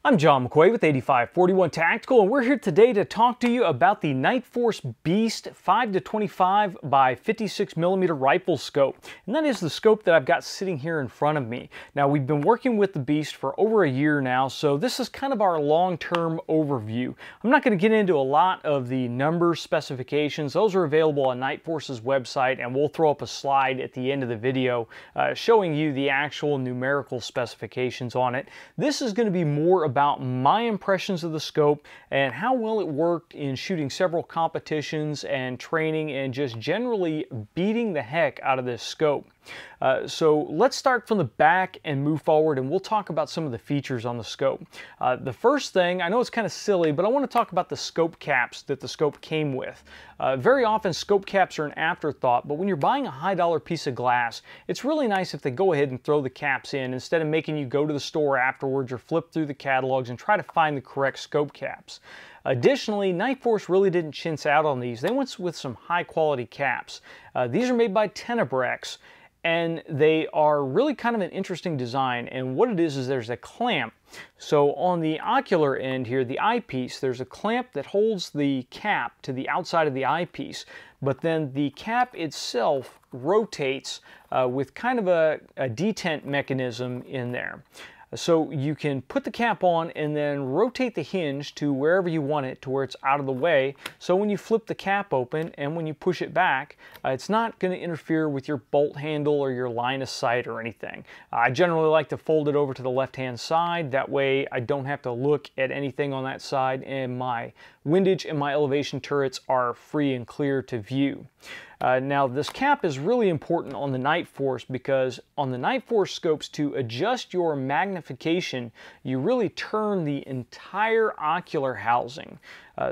I'm John McQuay with 8541 Tactical, and we're here today to talk to you about the Nightforce B.E.A.S.T 5-25 by 56mm rifle scope. And that is the scope that I've got sitting here in front of me. Now, we've been working with the B.E.A.S.T for over a year now, so this is kind of our long-term overview. I'm not going to get into a lot of the number specifications. Those are available on Nightforce's website, and we'll throw up a slide at the end of the video showing you the actual numerical specifications on it. This is going to be more about my impressions of the scope and how well it worked in shooting several competitions and training and just generally beating the heck out of this scope. So let's start from the back and move forward, and we'll talk about some of the features on the scope. The first thing, I know it's kind of silly, but I want to talk about the scope caps that the scope came with. Very often scope caps are an afterthought, but when you're buying a high-dollar piece of glass, it's really nice if they go ahead and throw the caps in instead of making you go to the store afterwards or flip through the catalogs and try to find the correct scope caps. Additionally, Nightforce really didn't chintz out on these. They went with some high-quality caps. These are made by Tenebrex, and they are really kind of an interesting design. And what it is there's a clamp. So on the ocular end here, the eyepiece, there's a clamp that holds the cap to the outside of the eyepiece, but then the cap itself rotates with kind of a detent mechanism in there. So you can put the cap on and then rotate the hinge to wherever you want it to where it's out of the way. So when you flip the cap open and when you push it back, it's not going to interfere with your bolt handle or your line of sight or anything. I generally like to fold it over to the left-hand side. That way I don't have to look at anything on that side, and my windage and my elevation turrets are free and clear to view. Now this cap is really important on the Nightforce because on the Nightforce scopes, to adjust your magnification, you really turn the entire ocular housing.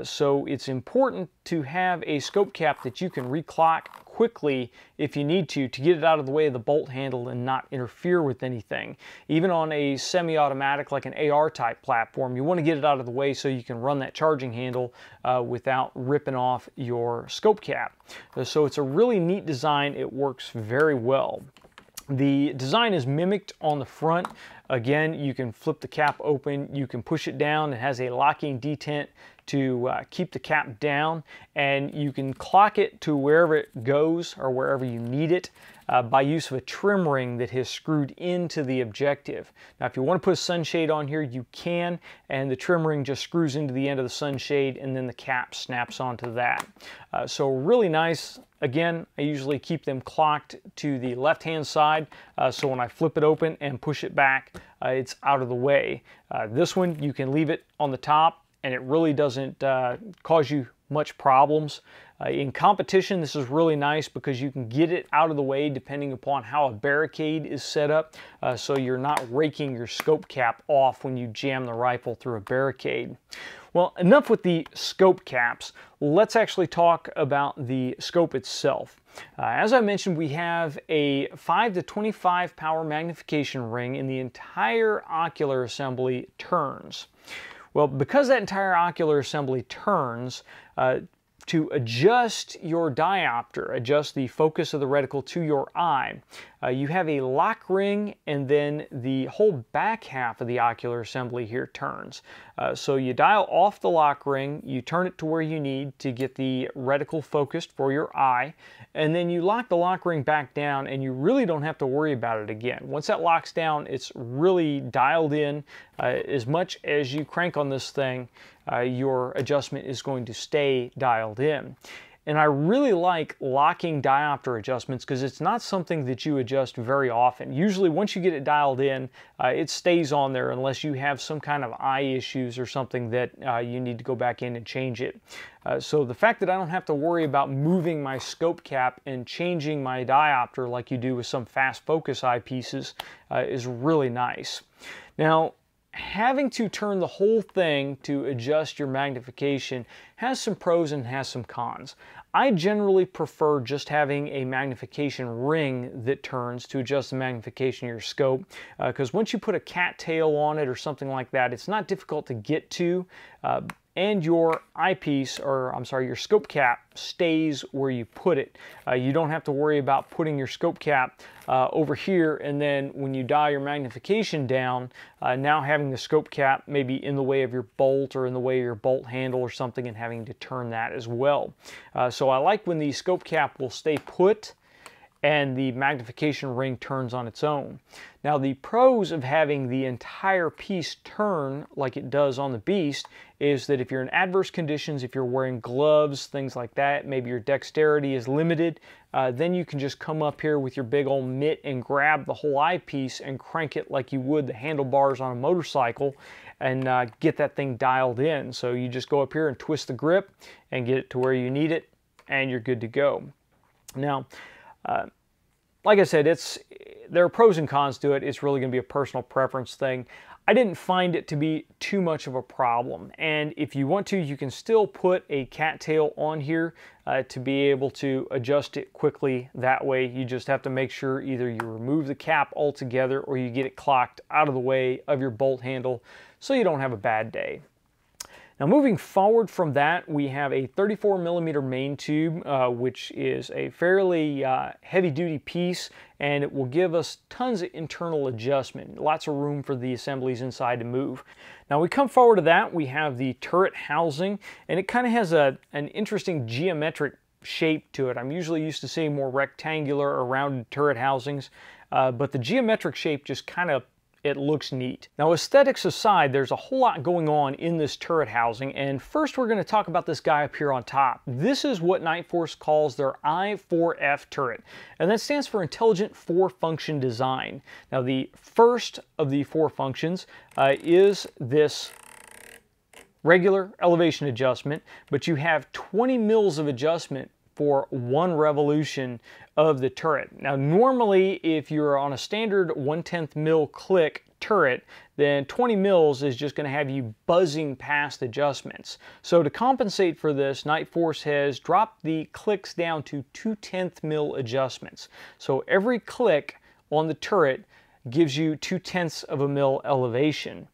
So it's important to have a scope cap that you can reclock quickly if you need to get it out of the way of the bolt handle and not interfere with anything. Even on a semi-automatic like an AR type platform, you want to get it out of the way so you can run that charging handle without ripping off your scope cap. So it's a really neat design. It works very well. The design is mimicked on the front. Again, you can flip the cap open, you can push it down. It has a locking detent to keep the cap down, and you can clock it to wherever it goes or wherever you need it by use of a trim ring that is screwed into the objective. Now, if you want to put a sunshade on here, you can, and the trim ring just screws into the end of the sunshade, and then the cap snaps onto that. So really nice. Again, I usually keep them clocked to the left-hand side, so when I flip it open and push it back, it's out of the way. This one, you can leave it on the top, and it really doesn't cause you much problems. In competition, this is really nice because you can get it out of the way depending upon how a barricade is set up, so you're not raking your scope cap off when you jam the rifle through a barricade. Well, enough with the scope caps. Let's actually talk about the scope itself. As I mentioned, we have a 5-25 power magnification ring, and the entire ocular assembly turns. Well, because that entire ocular assembly turns, to adjust your diopter, adjust the focus of the reticle to your eye, you have a lock ring, and then the whole back half of the ocular assembly here turns. So you dial off the lock ring, you turn it to where you need to get the reticle focused for your eye, and then you lock the lock ring back down, and you really don't have to worry about it again. Once that locks down, it's really dialed in. As much as you crank on this thing, your adjustment is going to stay dialed in. And I really like locking diopter adjustments because it's not something that you adjust very often. Usually once you get it dialed in, it stays on there unless you have some kind of eye issues or something that you need to go back in and change it. So the fact that I don't have to worry about moving my scope cap and changing my diopter like you do with some fast focus eyepieces is really nice. Now, having to turn the whole thing to adjust your magnification has some pros and has some cons. I generally prefer just having a magnification ring that turns to adjust the magnification of your scope, because once you put a cattail on it or something like that, it's not difficult to get to. and your eyepiece, or I'm sorry, your scope cap stays where you put it. You don't have to worry about putting your scope cap over here, and then when you dial your magnification down, now having the scope cap maybe in the way of your bolt or in the way of your bolt handle or something, and having to turn that as well. So I like when the scope cap will stay put and the magnification ring turns on its own. Now, the pros of having the entire piece turn like it does on the Beast is that if you're in adverse conditions, if you're wearing gloves, things like that, maybe your dexterity is limited, then you can just come up here with your big old mitt and grab the whole eyepiece and crank it like you would the handlebars on a motorcycle, and get that thing dialed in. So you just go up here and twist the grip and get it to where you need it, and you're good to go. Now, like I said, there are pros and cons to it. It's really going to be a personal preference thing. I didn't find it to be too much of a problem, and if you want to, you can still put a cattail on here to be able to adjust it quickly. That way, you just have to make sure either you remove the cap altogether or you get it clocked out of the way of your bolt handle so you don't have a bad day. Now, moving forward from that, we have a 34mm main tube, which is a fairly heavy-duty piece, and it will give us tons of internal adjustment, lots of room for the assemblies inside to move. Now, we come forward to that, we have the turret housing, and it kind of has an interesting geometric shape to it. I'm usually used to seeing more rectangular or rounded turret housings, but the geometric shape just kind of, it looks neat. Now, aesthetics aside, there's a whole lot going on in this turret housing, and first we're going to talk about this guy up here on top. This is what Nightforce calls their I4F turret, and that stands for Intelligent 4-Function Design. Now, the first of the 4 functions is this regular elevation adjustment, but you have 20 mils of adjustment for 1 revolution of the turret. Now, normally, if you're on a standard 1/10 mil click turret, then 20 mils is just going to have you buzzing past adjustments. So to compensate for this, Nightforce has dropped the clicks down to 2/10 mil adjustments. So every click on the turret gives you 2/10 of a mil elevation.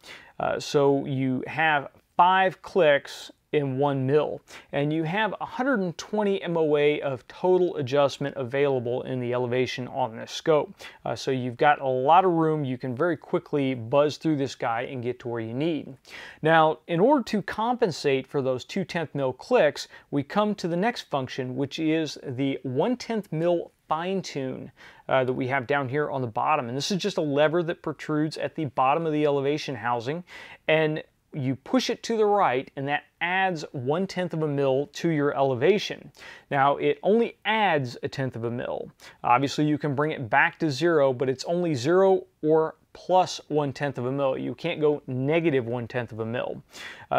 So you have 5 clicks in 1 mil, and you have 120 MOA of total adjustment available in the elevation on this scope. So you've got a lot of room. You can very quickly buzz through this guy and get to where you need. Now, in order to compensate for those 2/10 mil clicks, we come to the next function, which is the 1/10 mil fine tune that we have down here on the bottom. And this is just a lever that protrudes at the bottom of the elevation housing, and you push it to the right, and that adds 1/10 of a mil to your elevation. Now, it only adds 1/10 of a mil. Obviously, you can bring it back to 0, but it's only 0 or plus 1/10 of a mil. You can't go negative 1/10 of a mil.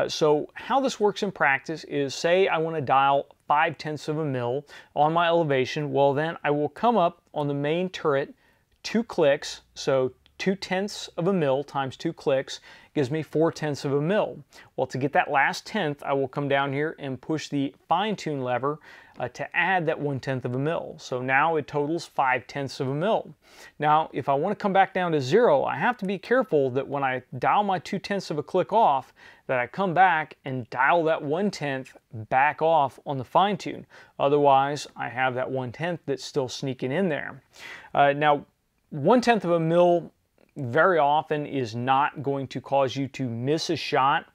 So how this works in practice is, say I want to dial 5/10 of a mil on my elevation. Well, then I will come up on the main turret, 2 clicks, so 2/10 of a mil times 2 clicks gives me 4/10 of a mil. Well, to get that last tenth, I will come down here and push the fine tune lever to add that 1/10 of a mil. So now it totals 5/10 of a mil. Now, if I want to come back down to 0, I have to be careful that when I dial my 2/10 of a click off, that I come back and dial that 1/10 back off on the fine tune. Otherwise, I have that 1/10 that's still sneaking in there. Now, 1/10 of a mil very often is not going to cause you to miss a shot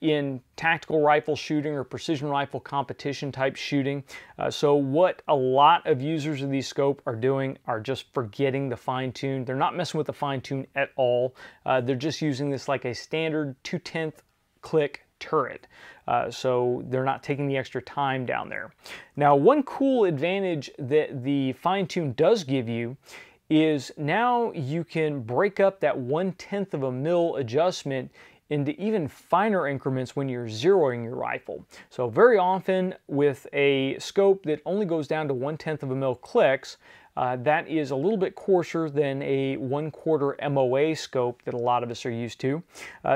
in tactical rifle shooting or precision rifle competition type shooting. So what a lot of users of these scope are doing are just forgetting the fine tune. They're not messing with the fine tune at all. They're just using this like a standard 2/10 click turret. So they're not taking the extra time down there. Now, one cool advantage that the fine tune does give you is now you can break up that 1/10 of a mil adjustment into even finer increments when you're zeroing your rifle. So very often with a scope that only goes down to 1/10 of a mil clicks, that is a little bit coarser than a 1/4 MOA scope that a lot of us are used to.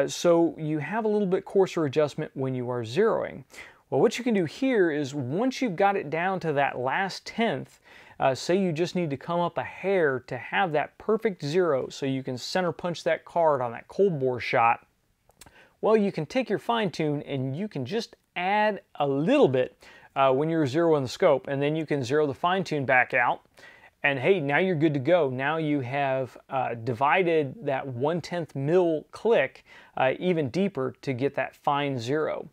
So you have a little bit coarser adjustment when you are zeroing. Well, what you can do here is once you've got it down to that last tenth, say you just need to come up a hair to have that perfect 0 so you can center punch that card on that cold bore shot. Well, you can take your fine tune and you can just add a little bit when you're zeroing the scope, and then you can zero the fine tune back out. And hey, now you're good to go. Now you have divided that 1/10 mil click even deeper to get that fine zero.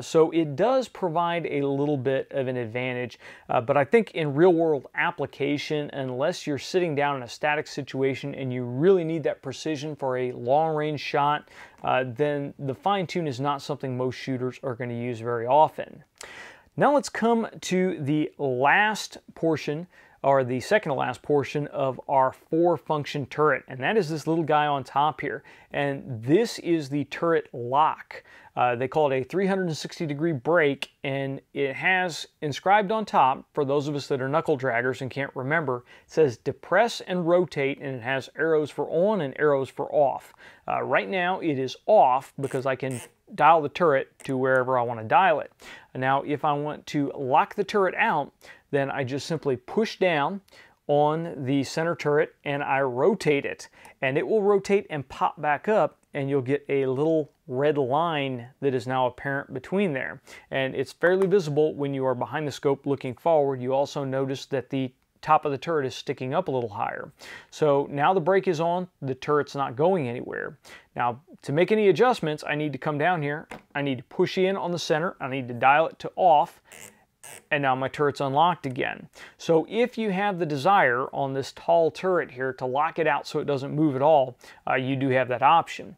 So it does provide a little bit of an advantage, but I think in real world application, unless you're sitting down in a static situation and you really need that precision for a long range shot, then the fine tune is not something most shooters are going to use very often. Now let's come to the last portion, or the second to last portion of our 4-function turret, and that is this little guy on top here. And this is the turret lock. They call it a 360-degree break, and it has inscribed on top, for those of us that are knuckle draggers and can't remember, it says depress and rotate, and it has arrows for on and arrows for off. Right now it is off because I can dial the turret to wherever I want to dial it. Now if I want to lock the turret out, then I just simply push down on the center turret and I rotate it, and it will rotate and pop back up, and you'll get a little red line that is now apparent between there. And it's fairly visible when you are behind the scope looking forward. You also notice that the top of the turret is sticking up a little higher. So now the brake is on, the turret's not going anywhere. Now to make any adjustments, I need to come down here, I need to push in on the center, I need to dial it to off, and now my turret's unlocked again. So if you have the desire on this tall turret here to lock it out so it doesn't move at all, you do have that option.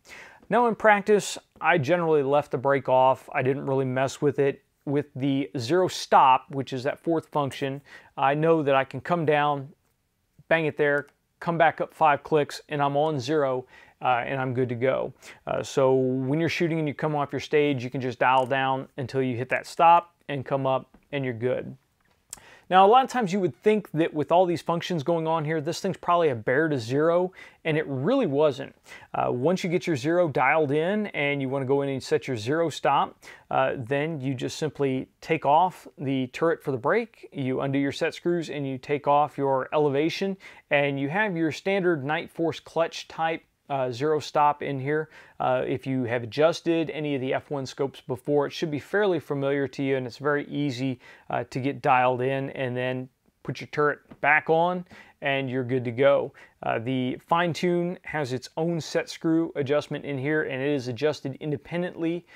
Now in practice, I generally left the brake off. I didn't really mess with it. With the zero stop, which is that 4th function, I know that I can come down, bang it there, come back up 5 clicks, and I'm on 0, and I'm good to go. So when you're shooting and you come off your stage, you can just dial down until you hit that stop and come up, and you're good. Now, a lot of times you would think that with all these functions going on here, this thing's probably a bear to 0, and it really wasn't. Once you get your 0 dialed in and you want to go in and set your 0 stop, then you just simply take off the turret for the brake, you undo your set screws, and you take off your elevation, and you have your standard Nightforce clutch type 0 stop in here. If you have adjusted any of the F1 scopes before, it should be fairly familiar to you, and it's very easy to get dialed in and then put your turret back on and you're good to go. The fine tune has its own set screw adjustment in here, and it is adjusted independently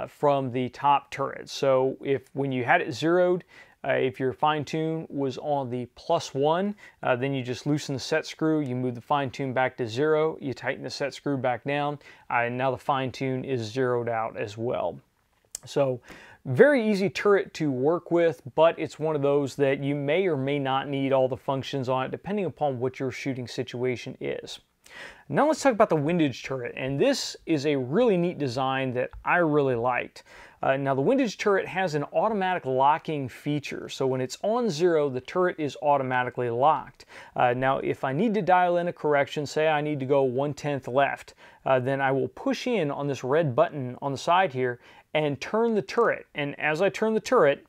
from the top turret. So if when you had it zeroed, if your fine tune was on the +1, then you just loosen the set screw, you move the fine tune back to 0, you tighten the set screw back down, and now the fine tune is zeroed out as well. So very easy turret to work with, but it's one of those that you may or may not need all the functions on it depending upon what your shooting situation is. Now let's talk about the windage turret, and this is a really neat design that I really liked. Now the windage turret has an automatic locking feature, so when it's on 0, the turret is automatically locked. Now if I need to dial in a correction, say I need to go 1/10 left, then I will push in on this red button on the side here and turn the turret, and as I turn the turret,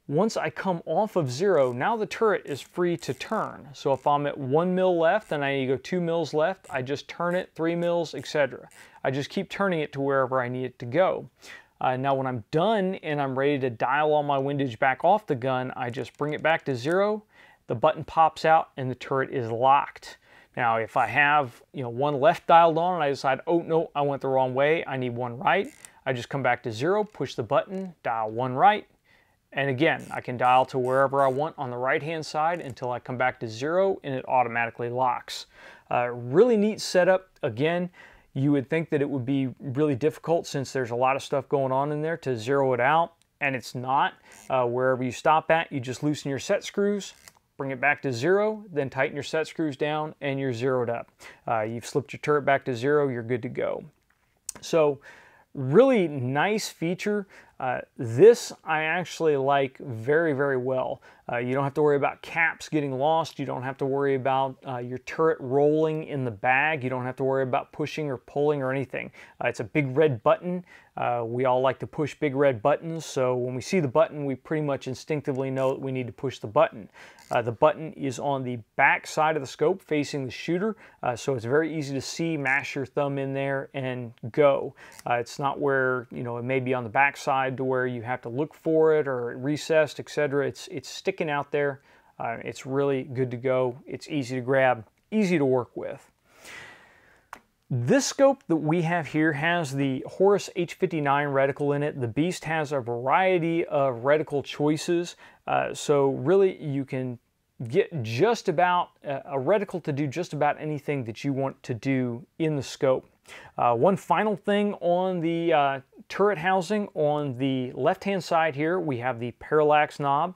once I come off of 0, now the turret is free to turn. So if I'm at 1 mil left and I need to go 2 mils left, I just turn it 3 mils, etc. I just keep turning it to wherever I need it to go. Now when I'm done and I'm ready to dial all my windage back off the gun, I just bring it back to 0, the button pops out, and the turret is locked. Now if I have one left dialed on and I decide, oh no, I went the wrong way, I need one right, I just come back to 0, push the button, dial one right, and again, I can dial to wherever I want on the right-hand side until I come back to 0, and it automatically locks. Really neat setup. Again, you would think that it would be really difficult since there's a lot of stuff going on in there to zero it out, and it's not. Wherever you stop at, you just loosen your set screws, bring it back to 0, then tighten your set screws down, and you're zeroed up. You've slipped your turret back to 0, you're good to go. So, really nice feature. This I actually like very, very well. You don't have to worry about caps getting lost. You don't have to worry about your turret rolling in the bag. You don't have to worry about pushing or pulling or anything. It's a big red button. We all like to push big red buttons, so when we see the button, we pretty much instinctively know that we need to push the button. The button is on the back side of the scope facing the shooter, so it's very easy to see. Mash your thumb in there and go. It's not where, you know, it may be on the back side to where you have to look for it or recessed, etc. It's sticking out there. It's really good to go. It's easy to grab, easy to work with. This scope that we have here has the Horus H59 reticle in it. The B.E.A.S.T has a variety of reticle choices, so really you can get just about a reticle to do just about anything that you want to do in the scope. One final thing on the turret housing, on the left-hand side here, we have the parallax knob.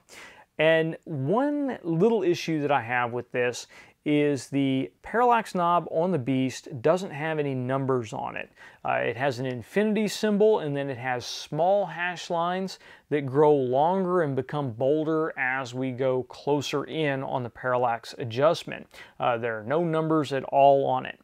And one little issue that I have with this is the parallax knob on the B.E.A.S.T doesn't have any numbers on it. It has an infinity symbol, and then it has small hash lines that grow longer and become bolder as we go closer in on the parallax adjustment. There are no numbers at all on it.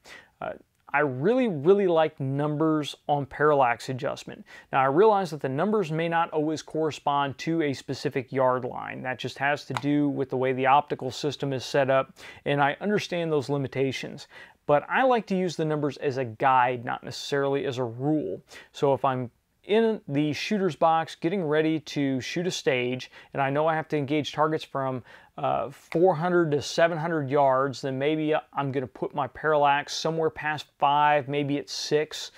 I really like numbers on parallax adjustment. Now I realize that the numbers may not always correspond to a specific yard line. That just has to do with the way the optical system is set up, and I understand those limitations. But I like to use the numbers as a guide, not necessarily as a rule. So if I'm in the shooter's box getting ready to shoot a stage, and I know I have to engage targets from 400 to 700 yards, then maybe I'm going to put my parallax somewhere past 5, maybe it's 6,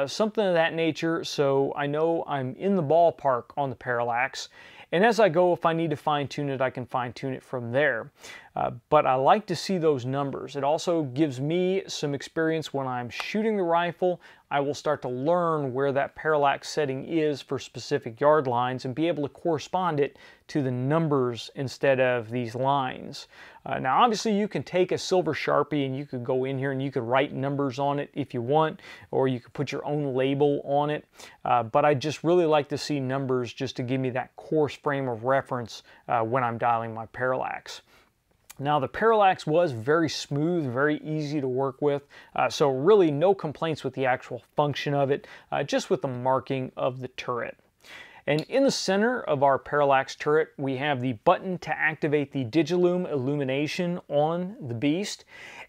something of that nature, so I know I'm in the ballpark on the parallax. And as I go, if I need to fine-tune it, I can fine-tune it from there. But I like to see those numbers. It also gives me some experience when I'm shooting the rifle. I will start to learn where that parallax setting is for specific yard lines and be able to correspond it to the numbers instead of these lines. Now obviously you can take a silver Sharpie and you could go in here and you could write numbers on it if you want, or you could put your own label on it. But I just really like to see numbers just to give me that coarse frame of reference when I'm dialing my parallax. Now the parallax was very smooth, very easy to work with, so really no complaints with the actual function of it, just with the marking of the turret. And in the center of our parallax turret, we have the button to activate the Digilume illumination on the B.E.A.S.T.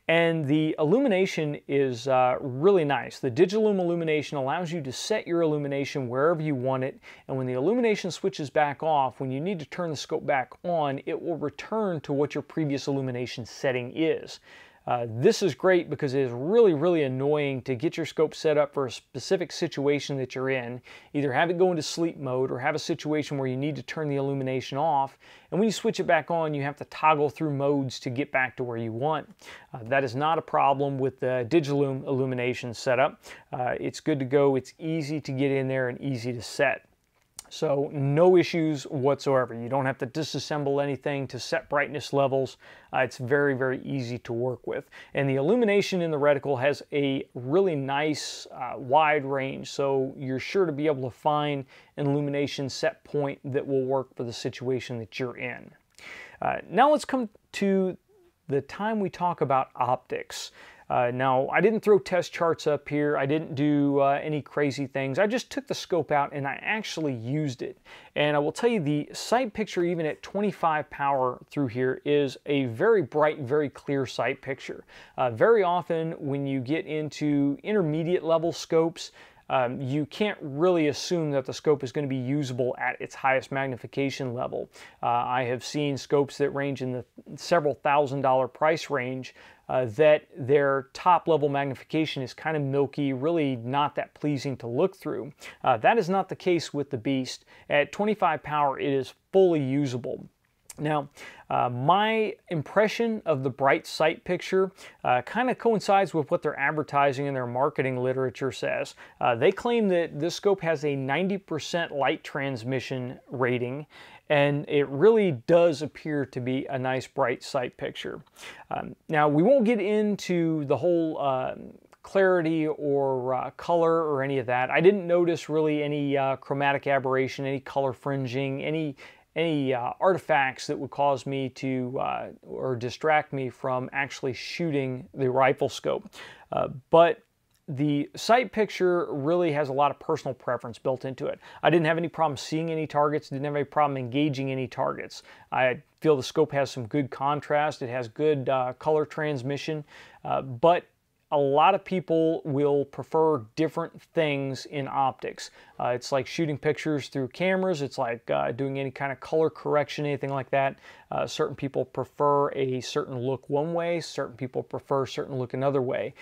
And the illumination is really nice. The Digilume illumination allows you to set your illumination wherever you want it. And when the illumination switches back off, when you need to turn the scope back on, it will return to what your previous illumination setting is. This is great because it is really annoying to get your scope set up for a specific situation that you're in. Either have it go into sleep mode or have a situation where you need to turn the illumination off. And when you switch it back on, you have to toggle through modes to get back to where you want. That is not a problem with the Digilume illumination setup. It's good to go. It's easy to get in there and easy to set. So no issues whatsoever. You don't have to disassemble anything to set brightness levels. It's very easy to work with. And the illumination in the reticle has a really nice wide range, so you're sure to be able to find an illumination set point that will work for the situation that you're in. Now let's come to the time we talk about optics. Now, I didn't throw test charts up here. I didn't do any crazy things. I just took the scope out and I actually used it. And I will tell you, the sight picture, even at 25 power through here, is a very bright, very clear sight picture. Very often when you get into intermediate level scopes, you can't really assume that the scope is going to be usable at its highest magnification level. I have seen scopes that range in the several $1,000 price range that their top level magnification is kind of milky, really not that pleasing to look through. That is not the case with the B.E.A.S.T. At 25 power, it is fully usable. Now, my impression of the bright sight picture kind of coincides with what their advertising and their marketing literature says. They claim that this scope has a 90% light transmission rating, and it really does appear to be a nice bright sight picture. Now, we won't get into the whole clarity or color or any of that. I didn't notice really any chromatic aberration, any color fringing, any any artifacts that would cause me to or distract me from actually shooting the rifle scope. But the sight picture really has a lot of personal preference built into it. I didn't have any problem seeing any targets, didn't have any problem engaging any targets. I feel the scope has some good contrast, it has good color transmission, but a lot of people will prefer different things in optics. It's like shooting pictures through cameras, it's like doing any kind of color correction, anything like that. Certain people prefer a certain look one way, certain people prefer a certain look another way.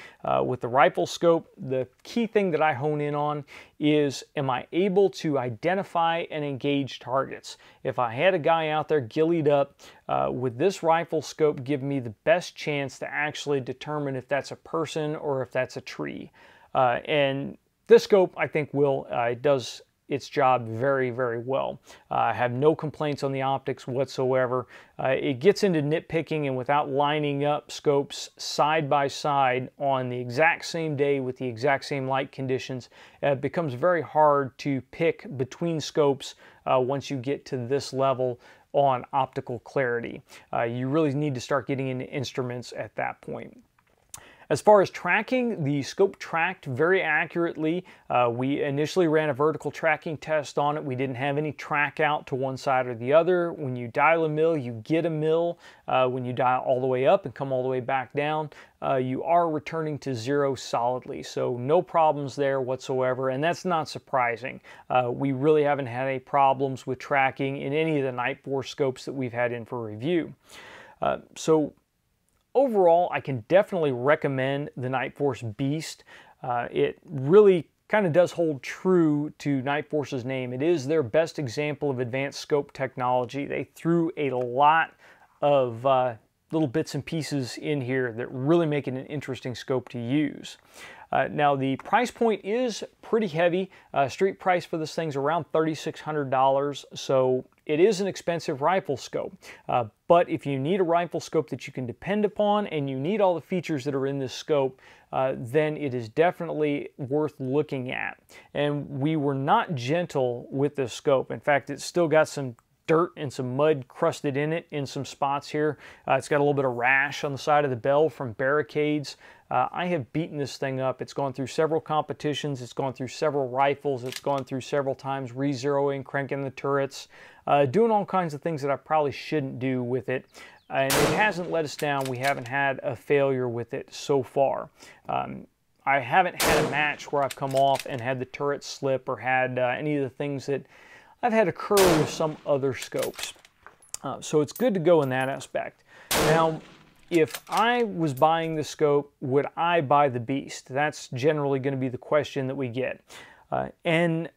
With the rifle scope, the key thing that I hone in on is, am I able to identify and engage targets? If I had a guy out there gillied up, would this rifle scope give me the best chance to actually determine if that's a person or if that's a tree? And this scope, I think, it does its job very, very well. I have no complaints on the optics whatsoever. It gets into nitpicking, and without lining up scopes side by side on the exact same day with the exact same light conditions, it becomes very hard to pick between scopes once you get to this level on optical clarity. You really need to start getting into instruments at that point. As far as tracking, the scope tracked very accurately. We initially ran a vertical tracking test on it. We didn't have any track out to one side or the other. When you dial a mil, you get a mil. When you dial all the way up and come all the way back down, you are returning to zero solidly. So no problems there whatsoever, and that's not surprising. We really haven't had any problems with tracking in any of the Nightforce scopes that we've had in for review. Overall, I can definitely recommend the Nightforce B.E.A.S.T. It really kind of does hold true to Nightforce's name. It is their best example of advanced scope technology. They threw a lot of little bits and pieces in here that really make it an interesting scope to use. Now the price point is pretty heavy. Street price for this thing's around $3,600, so it is an expensive rifle scope. But if you need a rifle scope that you can depend upon and you need all the features that are in this scope, then it is definitely worth looking at. And we were not gentle with this scope. In fact, it's still got some dirt and some mud crusted in it in some spots here. It's got a little bit of rash on the side of the bell from barricades. I have beaten this thing up. It's gone through several competitions. It's gone through several rifles. It's gone through several times re-zeroing, cranking the turrets, doing all kinds of things that I probably shouldn't do with it. And it hasn't let us down. We haven't had a failure with it so far. I haven't had a match where I've come off and had the turret slip or had any of the things that I've had occur with some other scopes. So it's good to go in that aspect. Now, if I was buying the scope, would I buy the B.E.A.S.T? That's generally going to be the question that we get. And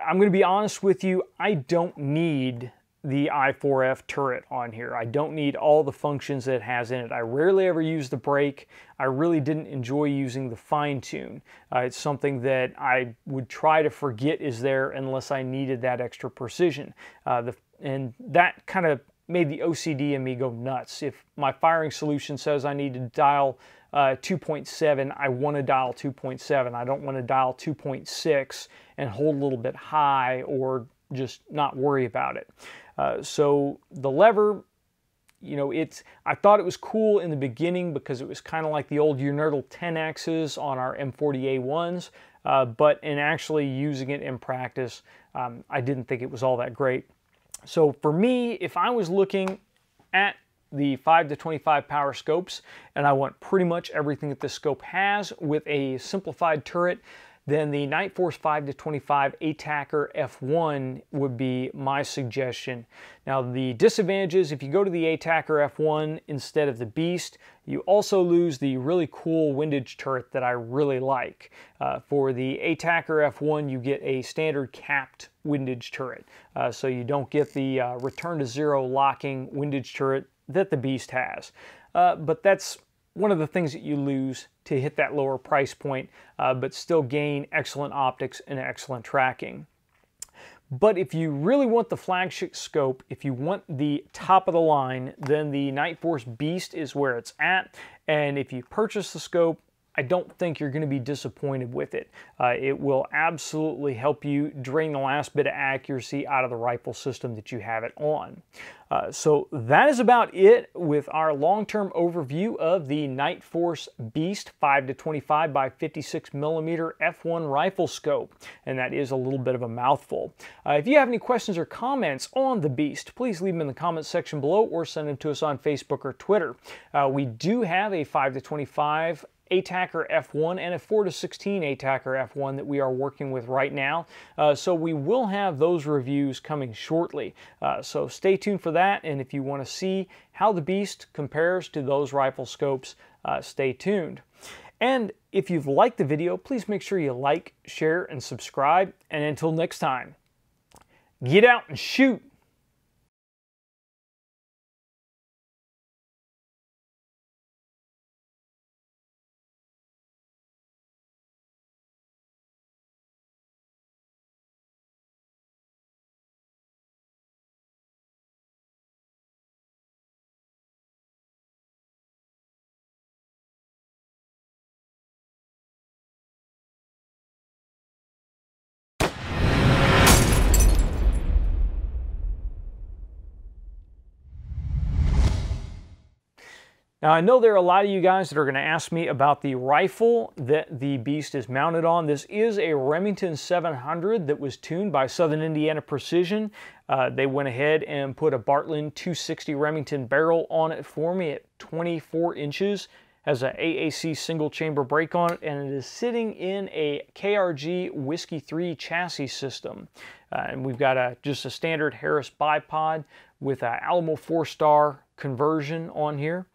I'm going to be honest with you, I don't need the I4F turret on here. I don't need all the functions that it has in it. I rarely ever use the brake. I really didn't enjoy using the fine tune. It's something that I would try to forget is there unless I needed that extra precision. And that kind of made the OCD in me go nuts. If my firing solution says I need to dial 2.7, I want to dial 2.7. I don't want to dial 2.6 and hold a little bit high or just not worry about it. So the lever, you know, I thought it was cool in the beginning because it was kind of like the old Untitled 10Xs on our M40A1s, but in actually using it in practice, I didn't think it was all that great. So for me, if I was looking at the 5 to 25 power scopes and I want pretty much everything that this scope has with a simplified turret, then the Nightforce 5 to 25 ATACR F1 would be my suggestion. Now the disadvantages, if you go to the ATACR F1 instead of the B.E.A.S.T, you also lose the really cool windage turret that I really like. For the ATACR F1 you get a standard capped windage turret, so you don't get the return to zero locking windage turret that the B.E.A.S.T has. But that's one of the things that you lose to hit that lower price point, but still gain excellent optics and excellent tracking. But if you really want the flagship scope, if you want the top of the line, then the Nightforce B.E.A.S.T is where it's at. And if you purchase the scope, I don't think you're going to be disappointed with it. It will absolutely help you drain the last bit of accuracy out of the rifle system that you have it on. So that is about it with our long-term overview of the Nightforce B.E.A.S.T 5-25 by 56 millimeter f1 rifle scope, and that is a little bit of a mouthful. If you have any questions or comments on the B.E.A.S.T, please leave them in the comments section below or send them to us on Facebook or Twitter. We do have a 5-25 ATACR F1 and a 4-16 ATACR F1 that we are working with right now. So we will have those reviews coming shortly. So stay tuned for that, and if you want to see how the B.E.A.S.T compares to those rifle scopes, stay tuned. And if you've liked the video, please make sure you like, share, and subscribe. And until next time, get out and shoot! Now, I know there are a lot of you guys that are going to ask me about the rifle that the B.E.A.S.T is mounted on. This is a Remington 700 that was tuned by Southern Indiana Precision. They went ahead and put a Bartlett 260 Remington barrel on it for me at 24 inches. Has a AAC single chamber brake on it, and it is sitting in a KRG Whiskey 3 chassis system. And we've got just a standard Harris bipod with an Alamo 4-star conversion on here.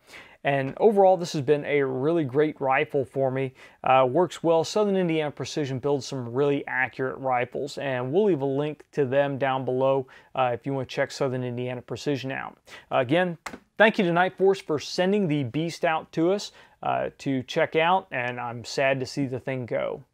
And overall, this has been a really great rifle for me. Works well. Southern Indiana Precision builds some really accurate rifles, and we'll leave a link to them down below if you want to check Southern Indiana Precision out. Again, thank you to Nightforce for sending the B.E.A.S.T out to us to check out, and I'm sad to see the thing go.